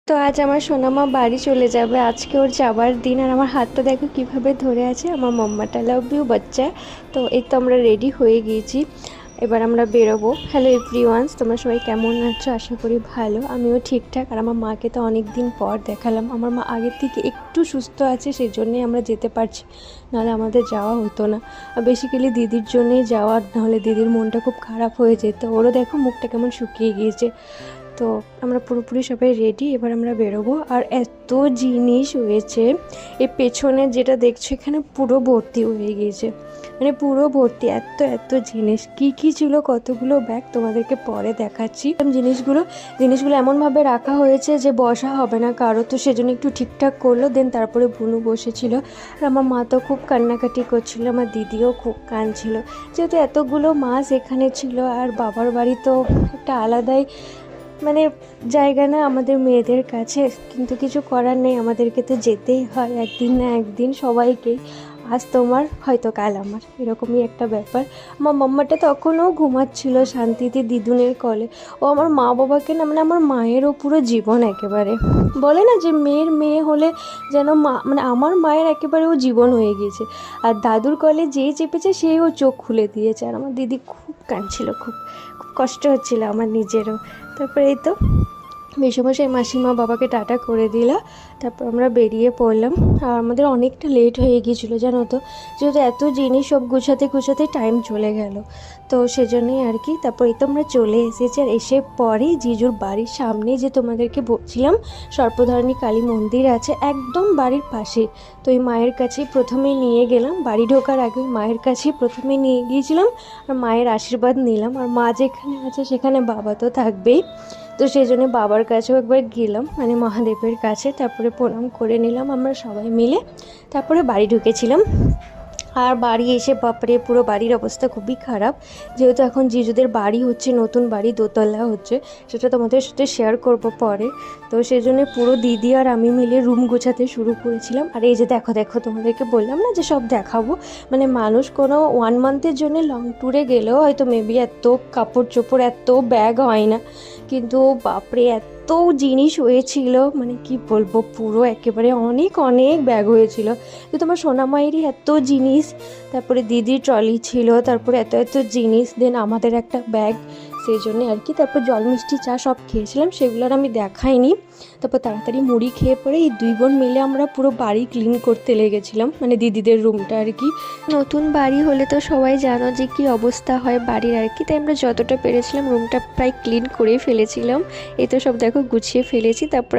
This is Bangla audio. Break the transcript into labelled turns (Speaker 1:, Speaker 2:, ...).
Speaker 1: তো আজ আমার সোনামা বাড়ি চলে যাবে। আজকে ওর যাবার দিন, আর আমার হাতটা দেখো কিভাবে ধরে আছে আমার মাম্মাটা। লাভ ইউ বাচ্চা। তো এই তো আমরা রেডি হয়ে গিয়েছি, এবার আমরা বেরোবো। হ্যালো এভরিওয়ানস, তোমরা সবাই কেমন আছো? আশা করি ভালো। আমিও ঠিকঠাক। আর আমার মাকে তো অনেক দিন পর দেখালাম। আমার মা আগের থেকে একটু সুস্থ আছে, সেই জন্যই আমরা যেতে পারছি, নাহলে আমাদের যাওয়া হতো না। আর বেসিক্যালি দিদির জন্যই যাওয়া, নাহলে দিদির মনটা খুব খারাপ হয়ে যেত। ওরও দেখো মুখটা কেমন শুকিয়ে গিয়েছে। তো আমরা পুরোপুরি সবাই রেডি, এবার আমরা বেরোবো। আর এত জিনিস হয়েছে, এই পেছনে যেটা দেখছো এখানে পুরো ভর্তি হয়ে গিয়েছে, মানে পুরো ভর্তি। এত এত জিনিস, কি কি ছিল, কতগুলো ব্যাগ, তোমাদেরকে পরে দেখাচ্ছি। জিনিসগুলো এমনভাবে রাখা হয়েছে যে বসা হবে না কারো, তো সেজন্য একটু ঠিকঠাক করলো। দেন তারপরে বুনু বসেছিল। আর আমার মা তো খুব কান্নাকাটি করছিল, আমার দিদিও খুব কাঁদছিল, যেহেতু এতগুলো মাছ এখানে ছিল। আর বাবার বাড়ি তো একটা আলাদাই মানে জায়গা না আমাদের মেয়েদের কাছে, কিন্তু কিছু করার নেই, আমাদেরকে তো যেতেই হয় একদিন না একদিন সবাইকেই। আজ তোমার হয়তো কাল আমার, এরকমই একটা ব্যাপার। আমার মাম্মাটা তখনও ঘুমাচ্ছিল শান্তিতে দিদুনের কলে। ও আমার মা বাবাকে না, মানে আমার মায়েরও পুরো জীবন একেবারে। বলে না যে মেয়ের মেয়ে হলে যেন মা, মানে আমার মায়ের একেবারে ও জীবন হয়ে গিয়েছে। আর দাদুর কলে যেই চেপেছে সেই ও চোখ খুলে দিয়েছে। আর আমার দিদি খুব কাঁদছিল, খুব খুব কষ্ট হচ্ছিল আমার নিজেরও। তারপরে এই তো মেসোমশাই মাসিমা বাবাকে টাটা করে দিল। তারপর আমরা বেরিয়ে পড়লাম। আর আমাদের অনেকটা লেট হয়ে গিয়েছিলো জানো তো, যেহেতু এত জিনিস সব গুছাতে গুছাতে টাইম চলে গেল, তো সেজন্যই আর কি। তারপর এই তো আমরা চলে এসেছি। আর এসে পরে জিজুর বাড়ির সামনে যে তোমাদেরকে বলছিলাম সর্পধরণী কালী মন্দির আছে, একদম বাড়ির পাশে। তো এই মায়ের কাছেই প্রথমে নিয়ে গেলাম, বাড়ি ঢোকার আগে মায়ের কাছেই প্রথমে নিয়ে গিয়েছিলাম। আর মায়ের আশীর্বাদ নিলাম। আর মা যেখানে আছে সেখানে বাবা তো থাকবেই, তো সেই জন্য বাবার কাছেও একবার গেলাম, মানে মহাদেবের কাছে। তারপরে প্রণাম করে নিলাম আমরা সবাই মিলে। তারপরে বাড়ি ঢুকেছিলাম। আর বাড়ি এসে বাপরে, পুরো বাড়ির অবস্থা খুবই খারাপ, যেহেতু এখন জিজুদের বাড়ি হচ্ছে, নতুন বাড়ি দোতলা হচ্ছে, সেটা তোমাদের সাথে শেয়ার করবো পরে। তো সেই জন্য পুরো দিদি আর আমি মিলে রুম গোছাতে শুরু করেছিলাম। আর এই যে দেখো দেখো, তোমাদেরকে বললাম না যে সব দেখাবো, মানে মানুষ কোনো 1 মান্থের জন্য লং ট্যুরে গেলেও হয়তো মেবি এত কাপড় চোপড়, এত ব্যাগ হয় না, কিন্তু বাপরে এত জিনিস হয়েছিল, মানে কি বলবো, পুরো একেবারে অনেক অনেক ব্যাগ হয়েছিল। তো তোমার সোনামায়েরই এত জিনিস, তারপরে দিদির ট্রলি ছিল, তারপরে এত এত জিনিস, দেন আমাদের একটা ব্যাগ, সেই জন্যে আর কি। তারপর জল মিষ্টি চা সব খেয়েছিলাম, সেগুলো আর আমি দেখাইনি। তারপর তাড়াতাড়ি মুড়ি খেয়ে পরে এই দুই বোন মিলে আমরা পুরো বাড়ি ক্লিন করতে লেগেছিলাম, মানে দিদিদের রুমটা আর কি। নতুন বাড়ি হলে তো সবাই জানো যে কি অবস্থা হয় বাড়ির আর কি, তাই আমরা যতটা পেরেছিলাম রুমটা প্রায় ক্লিন করেই ফেলেছিলাম। এই তো সব দেখো গুছিয়ে ফেলেছি। তারপর